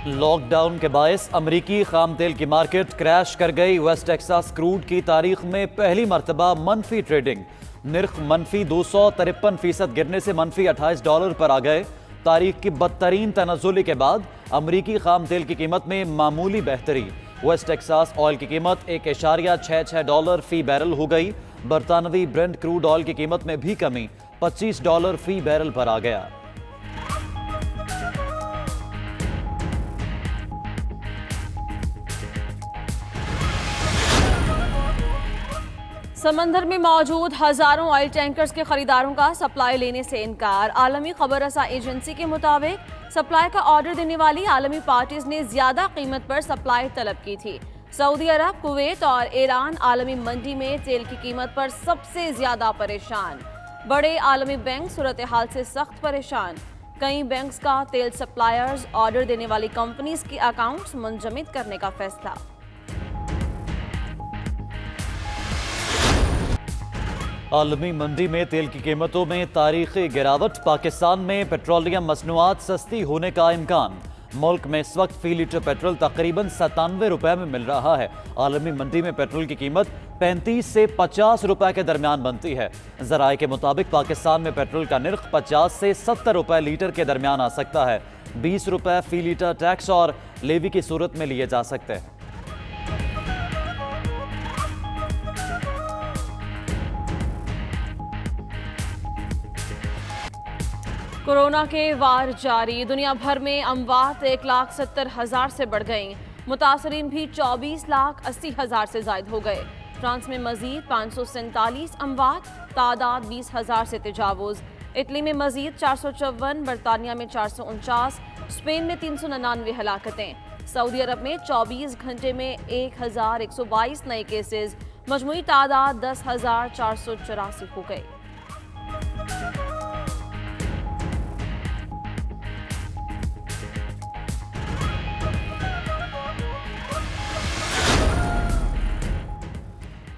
Lockdown के बायस अमरीकी खाम तेल की मार्केट क्रैश कर गई। वेस्ट टेक्सास क्रूड की तारीख में पहली मर्तबा मनफी ट्रेडिंग। निर्ख मनफी 253% गिरने से मनफी $28 पर आ गए। तारीख की बदतरीन तनज़ुली के बाद अमरीकी खाम तेल की कीमत में मामूली बेहतरी। वेस्ट टेक्सास ऑयल की कीमत $1.66 फी बैरल हो गई। बरतानवी ब्रेंट क्रूड ऑयल की कीमत में भी कमी, $25 फी बैरल पर आ गया। समंदर में मौजूद हजारों ऑयल टैंकर्स के खरीदारों का सप्लाई लेने से इनकार। आलमी खबर रसा एजेंसी के मुताबिक सप्लाई का ऑर्डर देने वाली आलमी पार्टीज ने ज्यादा कीमत पर सप्लाई तलब की थी। सऊदी अरब, कुवैत और ईरान आलमी मंडी में तेल की कीमत पर सबसे ज्यादा परेशान। बड़े आलमी बैंक सूरत हाल से सख्त परेशान। कई बैंक्स का तेल सप्लायर्स ऑर्डर देने वाली कंपनीज के अकाउंट्स मुंजमद करने का फैसला। आलमी मंडी में तेल की कीमतों में तारीखी गिरावट। पाकिस्तान में पेट्रोलियम मसनूआत सस्ती होने का इम्कान। मुल्क में इस वक्त फी लीटर पेट्रोल तकरीबन ₹97 में मिल रहा है। आलमी मंडी में पेट्रोल की कीमत 35 से 50 रुपए के दरमियान बनती है। जराये के मुताबिक पाकिस्तान में पेट्रोल का निर्ख 50 से 70 रुपए लीटर के दरमियान आ सकता है। 20 रुपए फी लीटर टैक्स और लेवी की सूरत में लिए जा सकते हैं। कोरोना के वार जारी। दुनिया भर में अमवात 1,70,000 से बढ़ गईं। मुतासरीन भी 24,80,000 से जायद हो गए। फ्रांस में मजीद 547 अमवात, तादाद 20,000 से तजावुज। इटली में मजीद 454, बरतानिया में 449, स्पेन में 399 हलाकतें। सऊदी अरब में 24 घंटे में 1,122 नए केसेस। मजमूई तादाद 10,484 हो गई।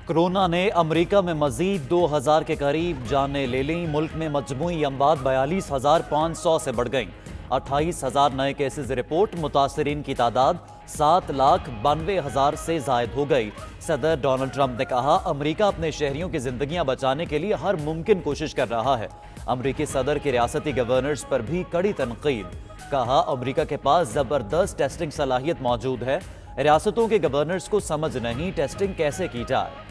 कोरोना ने अमेरिका में मजीद 2000 के करीब जानें ले लीं। मुल्क में मजमूई अमवात 42,500 से बढ़ गईं। 28,000 नए केसेस रिपोर्ट। मुतासरीन की तादाद 7,92,000 से जायद हो गई। सदर डोनाल्ड ट्रंप ने कहा, अमेरिका अपने शहरियों की जिंदगियां बचाने के लिए हर मुमकिन कोशिश कर रहा है। अमेरिकी सदर के रियासती गवर्नर्स पर भी कड़ी तनकीद। कहा, अमेरिका के पास जबरदस्त टेस्टिंग सलाहियत मौजूद है। रियासतों के गवर्नर्स को समझ नहीं टेस्टिंग कैसे की जाए।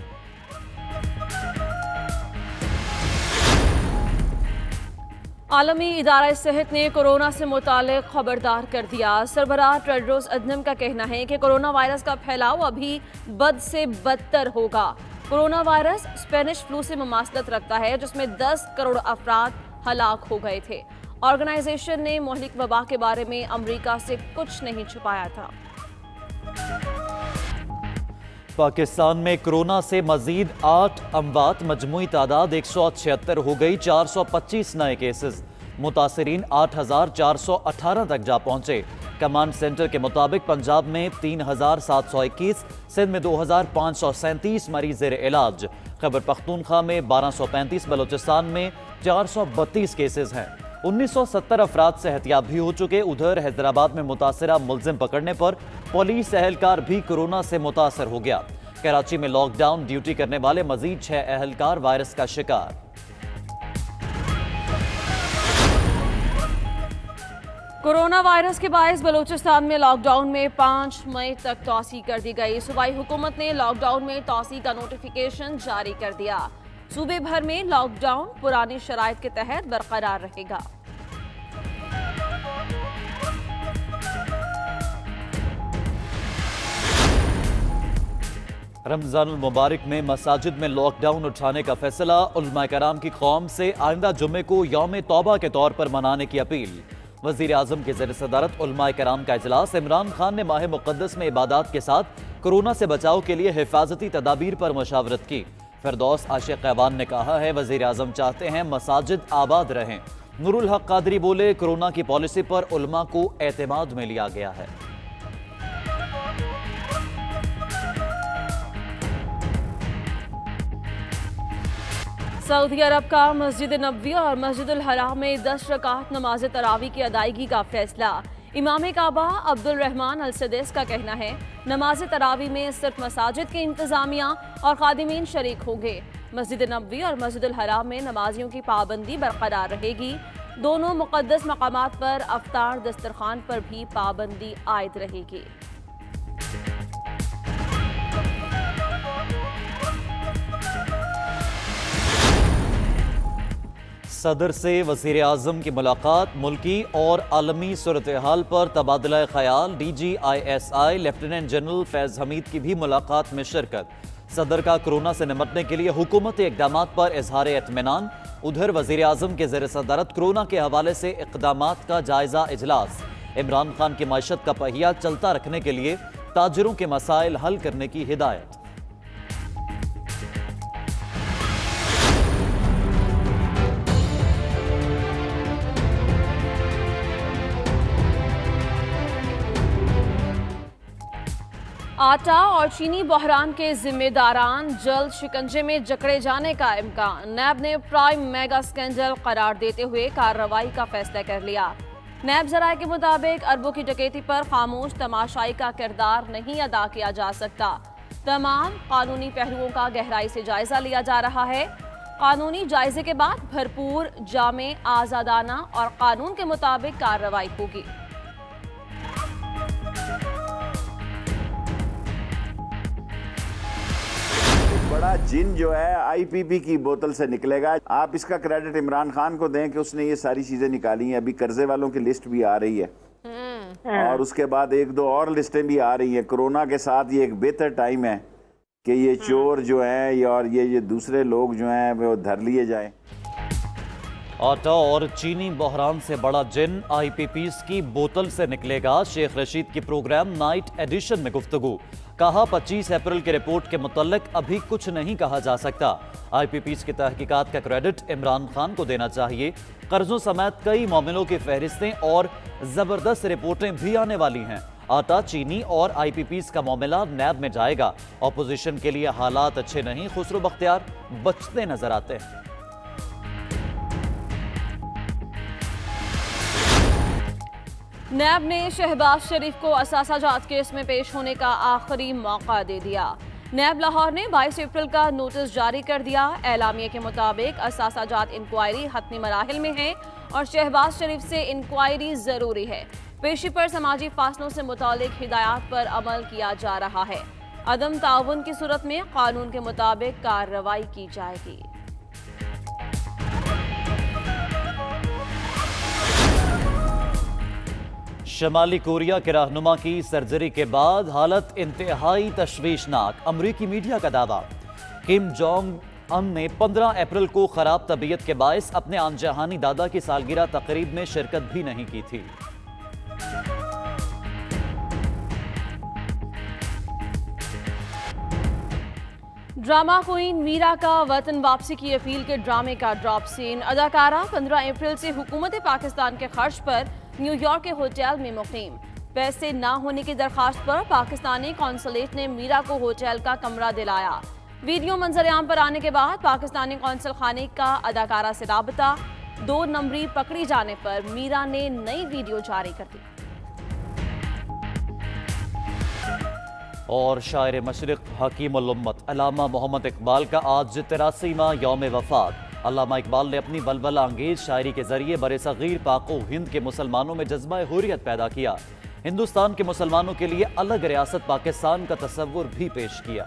आलमी इदारा सेहत ने कोरोना से मुतालिक खबरदार कर दिया। सरबराह टेड्रोस अदनम का कहना है कि कोरोना वायरस का फैलाव अभी बद से बदतर होगा। कोरोना वायरस स्पेनिश फ्लू से मुमासलत रखता है, जिसमें 10 करोड़ अफराद हलाक हो गए थे। ऑर्गेनाइजेशन ने मुहलिक वबा के बारे में अमेरिका से कुछ नहीं छुपाया था। पाकिस्तान में कोरोना से मजीद 8 अमवात। मजमूई तादाद 176 हो गई। 425 नए केसेस। मुतासरीन 8,418 तक जा पहुंचे। कमांड सेंटर के मुताबिक पंजाब में 3,721, सिंध में 2,537 मरीज ज़ेर इलाज। खैबर पख्तूनख्वा में 1,235, बलोचिस्तान में 432 केसेस हैं। 1970 अफराद सेहतियाब भी हो चुके। उधर हैदराबाद में मुतासरा मुलजिम पकड़ने पर पुलिस एहलकार भी कोरोना से मुतासर हो गया। कराची में लॉकडाउन ड्यूटी करने वाले मजीद 6 एहलकार वायरस का शिकार। कोरोना वायरस के बायस बलूचिस्तान में लॉकडाउन में 5 मई तक तौसी कर दी गई। सूबाई हुकूमत ने लॉकडाउन में तौसी का नोटिफिकेशन जारी कर दिया। सूबे भर में लॉकडाउन पुरानी शराइत के तहत बरकरार रहेगा। रमजान मुबारक में मसाजिद में लॉकडाउन उठाने का फैसला। उलमा कराम की कौम से आइंदा जुम्मे को यौम तौबा के तौर पर मनाने की अपील। वजीर आजम के ज़ेर सदारत उलमा कराम का इजलास। इमरान खान ने माह मुक़द्दस में इबादत के साथ कोरोना से बचाव के लिए हिफाजती तदाबीर पर मशावरत की। फिरदौस आशिक ऐवान ने कहा है, वजीर आजम चाहते हैं मसाजिद आबाद रहें। नूरुल हक कादरी बोले, कोरोना की पॉलिसी पर उलमा को एतमाद में लिया गया है। सऊदी अरब का मस्जिद नबवी और मस्जिदुल हराम में 10 रकात नमाज तरावी की अदायगी का फैसला। इमाम काबा अब्दुल रहमान अल सदीस का कहना है, नमाज तरावी में सिर्फ मसाजिद के इंतजामिया और खादिमीन शरीक होंगे। मस्जिद नबवी और मस्जिदुल हराम में नमाजियों की पाबंदी बरकरार रहेगी। दोनों मुक़द्दस मकामात पर अफ्तार दस्तरखान पर भी पाबंदी आयद रहेगी। सदर से वज़ीर आज़म की मुलाकात, मुल्की और आलमी सूरत हाल पर तबादला ख्याल। DGISI लेफ्टिनेंट जनरल फैज़ हमीद की भी मुलाकात में शिरकत। सदर का कोरोना से निपटने के लिए हुकूमती इक़दामात पर इजहार इत्मीनान। उधर वज़ीर आज़म के ज़ेर सदारत कोरोना के हवाले से इक़दामात का जायज़ा इजलास। इमरान खान की मईशत का पहिया चलता रखने के लिए ताजिरों के मसाइल हल करने की हिदायत। आटा और चीनी बहरान के जिम्मेदारान जल्द शिकंजे में जकड़े जाने का इम्कान। नैब ने प्राइम मेगा स्कैंडल करार देते हुए कार्रवाई का फैसला कर लिया। नैब जराये के मुताबिक अरबों की डकैती पर खामोश तमाशाई का किरदार नहीं अदा किया जा सकता। तमाम कानूनी पहलुओं का गहराई से जायजा लिया जा रहा है। कानूनी जायजे के बाद भरपूर, जामे, आजादाना और कानून के मुताबिक कार्रवाई होगी। बड़ा जिन जो है IPP की बोतल से निकलेगा। आप इसका क्रेडिट इमरान खान को दें कि उसने ये सारी चीजें निकाली हैं। अभी कर्जे वालों की लिस्ट भी आ रही है और उसके बाद एक दो और लिस्टें भी आ रही हैं। कोरोना के साथ ये एक बेहतर टाइम है कि ये चोर जो हैं और ये दूसरे लोग जो हैं वो धर लिए जाएं। आटा और चीनी बहरान से बड़ा जिन IPPs की बोतल से निकलेगा। शेख रशीद की प्रोग्राम नाइट एडिशन में गुफ्तगू। कहा 25 अप्रैल की रिपोर्ट के मुतल्लिक अभी कुछ नहीं कहा जा सकता। IPPs की तहकीकात का क्रेडिट इमरान खान को देना चाहिए। कर्जों समेत कई मामलों की फहरिस्तें और जबरदस्त रिपोर्टें भी आने वाली हैं। आटा, चीनी और IPPs का मामला नैब में जाएगा। ऑपोजिशन के लिए हालात अच्छे नहीं, खुसरो बख्तियार बचते नजर आते हैं। नैब ने शहबाज शरीफ को असासा जात केस में पेश होने का आखिरी मौका दे दिया। नैब लाहौर ने 22 अप्रैल का नोटिस जारी कर दिया। एलामिया के मुताबिक असासा जात इंक्वायरी हतमी मराहिल में है और शहबाज शरीफ से इंक्वायरी जरूरी है। पेशी पर समाजी फासलों से मुतालिक हिदायत पर अमल किया जा रहा है। अदम ताउन की सूरत में कानून के मुताबिक कार्रवाई की जाएगी। शमाली कोरिया के रहनुमा की सर्जरी के बाद हालत इंतहाई तशवीशनाक। अमरीकी मीडिया का दावा, किम जोंग अन ने 15 अप्रैल को खराब तबीयत के बायस अपने आनजहानी दादा की सालगिरह तकरीब में शिरकत भी नहीं की थी। ड्रामा क्वीन मीरा का वतन वापसी की अपील के ड्रामे का ड्रॉप सीन। अदाकारा 15 अप्रैल से हुकूमत पाकिस्तान के खर्च पर न्यूयॉर्क के होटल में मुकीम। पैसे ना होने की दरखास्त पर पाकिस्तानी कौंसलेट ने मीरा को होटल का कमरा दिलाया। वीडियो मंजर-ए-आम पर आने के बाद पाकिस्तानी कौंसल खाने का अदाकारा से राबता। 2 नंबरी पकड़ी जाने पर मीरा ने नई वीडियो जारी कर दी। और शायर मशरिक हकीमुल उम्मत अल्लामा मोहम्मद इकबाल का आज 83वां यौम वफात। अल्लामा इकबाल ने अपनी बलबला अंगेज शायरी के जरिए बरे-सगीर पाको हिंद के मुसलमानों में जज्बा हुर्रियत पैदा किया। हिंदुस्तान के मुसलमानों के लिए अलग रियासत पाकिस्तान का तसव्वुर भी पेश किया।